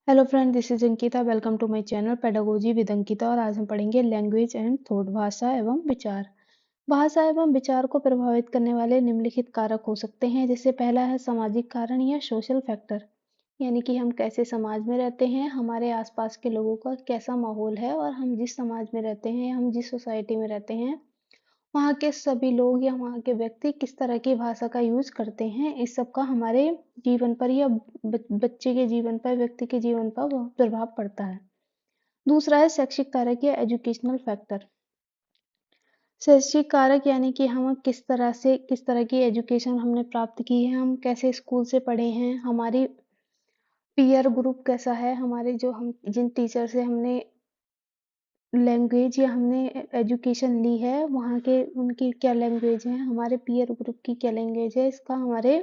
Hello friend, this is Ankita. Welcome to my channel pedagogy with Ankita. और आज हम पढ़ेंगे लैंग्वेज एंड थॉट, भाषा एवं विचार। भाषा एवं विचार को प्रभावित करने वाले निम्नलिखित कारक हो सकते हैं। जैसे पहला है सामाजिक कारण या सोशल फैक्टर, यानी कि हम कैसे समाज में रहते हैं, हमारे आसपास के लोगों का कैसा माहौल है और हम जिस समाज में रहते हैं, हम जिस सोसाइटी में रहते हैं, वहाँ के सभी लोग या वहाँ के व्यक्ति किस तरह की भाषा का यूज करते हैं। इस सब का हमारे जीवन पर या बच्चे के जीवन पर, व्यक्ति के जीवन पर बहुत प्रभाव पड़ता है। दूसरा है शैक्षिक कारक या एजुकेशनल फैक्टर। शैक्षिक कारक यानी कि हम किस तरह की एजुकेशन हमने प्राप्त की है, हम कैसे स्कूल से पढ़े हैं, हमारी पीयर ग्रुप कैसा है, हमारे जो हम जिन टीचर से हमने लैंग्वेज या हमने एजुकेशन ली है, वहाँ के उनकी क्या लैंग्वेज है, हमारे पीयर ग्रुप की क्या लैंग्वेज है, इसका हमारे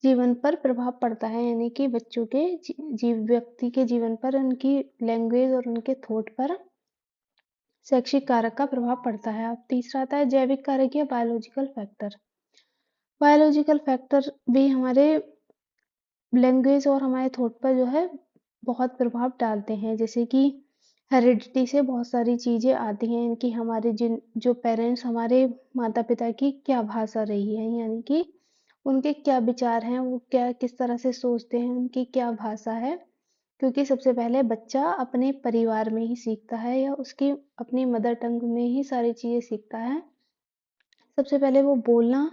जीवन पर प्रभाव पड़ता है। यानी कि बच्चों के व्यक्ति के जीवन पर उनकी लैंग्वेज और उनके थॉट पर शैक्षिक कारक का प्रभाव पड़ता है। अब तीसरा आता है जैविक कारक या बायोलॉजिकल फैक्टर। बायोलॉजिकल फैक्टर भी हमारे लैंग्वेज और हमारे थॉट पर जो है बहुत प्रभाव डालते हैं। जैसे कि हेरिडिटी से बहुत सारी चीजें आती हैं कि हमारे जो पेरेंट्स, हमारे माता पिता की क्या भाषा रही है, यानी कि उनके क्या विचार हैं, वो क्या किस तरह से सोचते हैं, उनकी क्या भाषा है। क्योंकि सबसे पहले बच्चा अपने परिवार में ही सीखता है या उसकी अपनी मदर टंग में ही सारी चीजें सीखता है। सबसे पहले वो बोलना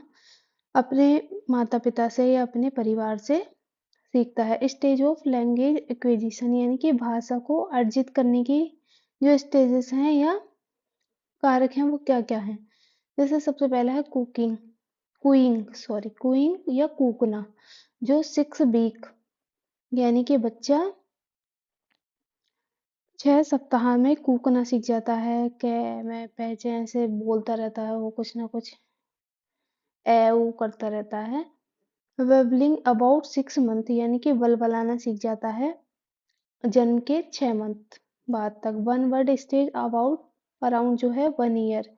अपने माता पिता से या अपने परिवार से सीखता है। स्टेज ऑफ लैंग्वेज एक्विजिशन, यानी कि भाषा को अर्जित करने की जो स्टेजेस हैं या कारक हैं वो क्या क्या हैं। जैसे सबसे पहला है कुइंग या कूकना, जो 6 वीक यानी कि बच्चा 6 सप्ताह में कूकना सीख जाता है। कै मैं पहचे ऐसे बोलता रहता है, वो कुछ ना कुछ ए ऊ करता रहता है। वेबलिंग अबाउट 6 मंथ, यानी कि बलबलाना सीख जाता है जन्म के 6 मंथ बाद तक। One word stage about around जो है 1 ईयर,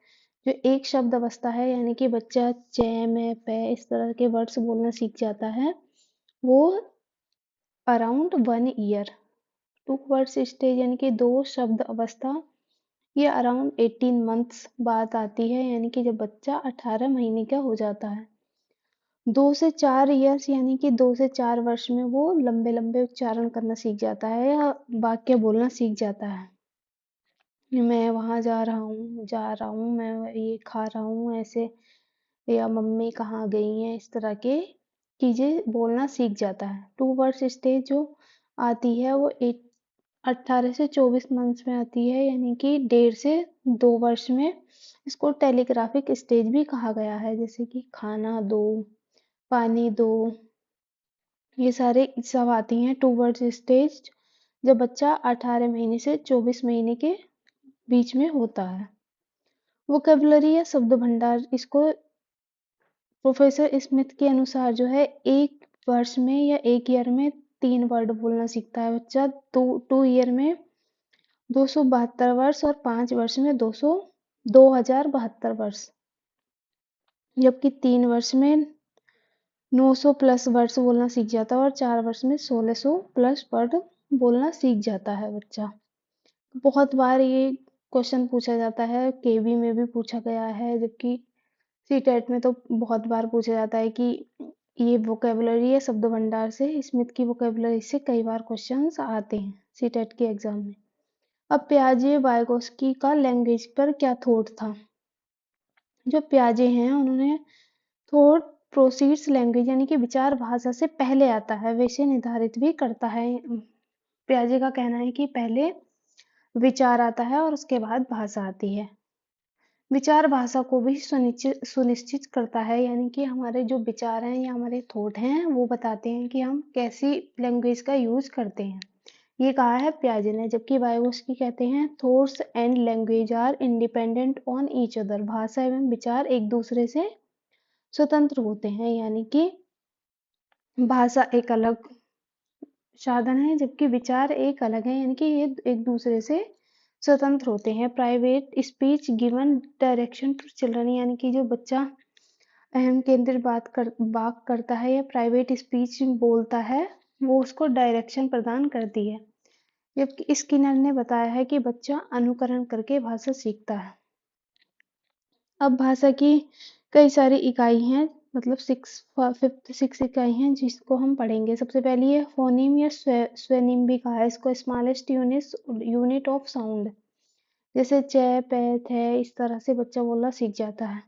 जो एक शब्द अवस्था है, यानी कि बच्चा चे मैं पे इस तरह के वर्ड्स बोलना सीख जाता है, वो around 1 year. Two words stage यानी कि 2 शब्द अवस्था, ये अराउंड 18 मंथ्स बाद आती है, यानी कि जब बच्चा 18 महीने का हो जाता है। 2 से 4 ईयर्स यानी कि 2 से 4 वर्ष में वो लंबे लंबे उच्चारण करना सीख जाता है या वाक्य बोलना सीख जाता है। मैं वहां जा रहा हूँ, मैं ये खा रहा हूँ, ऐसे, या मम्मी कहाँ गई हैं, इस तरह के चीजें बोलना सीख जाता है। टू वर्ड्स स्टेज जो आती है वो 18 से 24 मंथ्स में आती है, यानी कि 1.5 से 2 वर्ष में। इसको टेलीग्राफिक स्टेज भी कहा गया है, जैसे कि खाना दो, पानी दो, ये सारे सब आती हैं टू वर्ड्स स्टेज जब बच्चा 18 महीने से 24 महीने के बीच में होता है। वोकेबलरी या शब्द भंडार, इसको प्रोफेसर स्मिथ के अनुसार जो है 1 वर्ष में या 1 ईयर में 3 वर्ड बोलना सीखता है बच्चा। 2 ईयर में 272 वर्ष और 5 वर्ष में 2072 वर्ष, जबकि 3 वर्ष में 900+ वर्ड्स बोलना सीख जाता है और 4 वर्ष में 1600+ वर्ड बोलना सीख जाता है बच्चा। बहुत बार ये क्वेश्चन पूछा जाता है, केबी में भी पूछा गया है, जबकि सीटेट में तो बहुत बार पूछा जाता है कि ये वोकेबलरी या शब्द भंडार से, स्मिथ की वोकेबलरी से कई बार क्वेश्चंस आते हैं सीटेट के एग्जाम में। अब पियाजे वाइगोस्की का लैंग्वेज पर क्या थॉट था। जो पियाजे हैं उन्होंने थॉट प्रोसीड्स लैंग्वेज, यानी कि विचार भाषा से पहले आता है, वैसे निर्धारित भी करता है। पियाजे का कहना है कि पहले विचार आता है और उसके बाद भाषा आती है। विचार भाषा को भी सुनिश्चित करता है, यानी कि हमारे जो विचार हैं या हमारे थॉट हैं वो बताते हैं कि हम कैसी लैंग्वेज का यूज करते हैं। ये कहा है पियाजे ने। जबकि वाइगोस्की कहते हैं thoughts and language are independent on each other, भाषा एवं विचार एक दूसरे से स्वतंत्र होते हैं, यानी कि भाषा एक अलग साधन है जबकि विचार एक अलग है, यानी कि ये एक दूसरे से स्वतंत्र होते हैं। Private speech given direction to children, यानी कि जो बच्चा अहम केंद्रित बात करता है या प्राइवेट स्पीच बोलता है, वो उसको डायरेक्शन प्रदान करती है। जबकि स्किनर ने बताया है कि बच्चा अनुकरण करके भाषा सीखता है। अब भाषा की कई सारी इकाई हैं, मतलब फिफ्थ सिक्स इकाई हैं जिसको हम पढ़ेंगे। सबसे पहली है फोनीम या स्वनिम भी कहा है इसको, स्मॉलेस्ट यूनिट ऑफ साउंड। जैसे च, पे, थे, इस तरह से बच्चा बोलना सीख जाता है।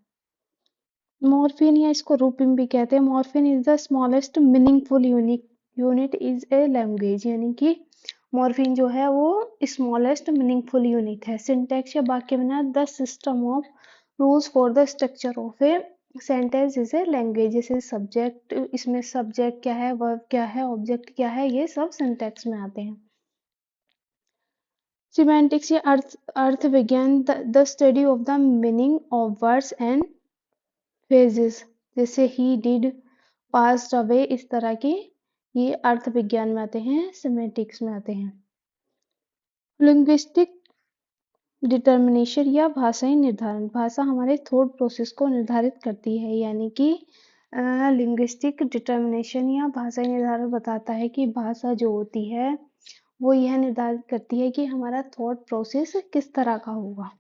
मॉर्फिन या इसको रूपिम भी कहते हैं। Morphine is the smallest meaningful unit is a language, यानी कि मॉर्फिन जो है वो स्मॉलेस्ट मीनिंगफुल यूनिट है। सिंटैक्स या वाक्य बना the system of rules for the structure of a sentence is a language. जैसे सब्जेक्ट, इसमें सब्जेक्ट क्या है, वर्ब क्या है, ऑब्जेक्ट क्या है, ये सब सिंटैक्स में आते हैं। सिमेंटिक्स या अर्थ विज्ञान, the study of the meaning of words and phrases. जैसे ही, डिड, पास्ट अवे, इस तरह के ये अर्थ विज्ञान में आते हैं, सिमेंटिक्स में आते हैं। लिंग्विस्टिक डिटर्मिनेशन या भाषाई निर्धारण, भाषा हमारे थॉट प्रोसेस को निर्धारित करती है, यानी कि लिंग्विस्टिक डिटर्मिनेशन या भाषाई निर्धारण बताता है कि भाषा जो होती है वो यह निर्धारित करती है कि हमारा थॉट प्रोसेस किस तरह का होगा।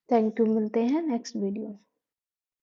थैंक यू, मिलते हैं नेक्स्ट वीडियो में।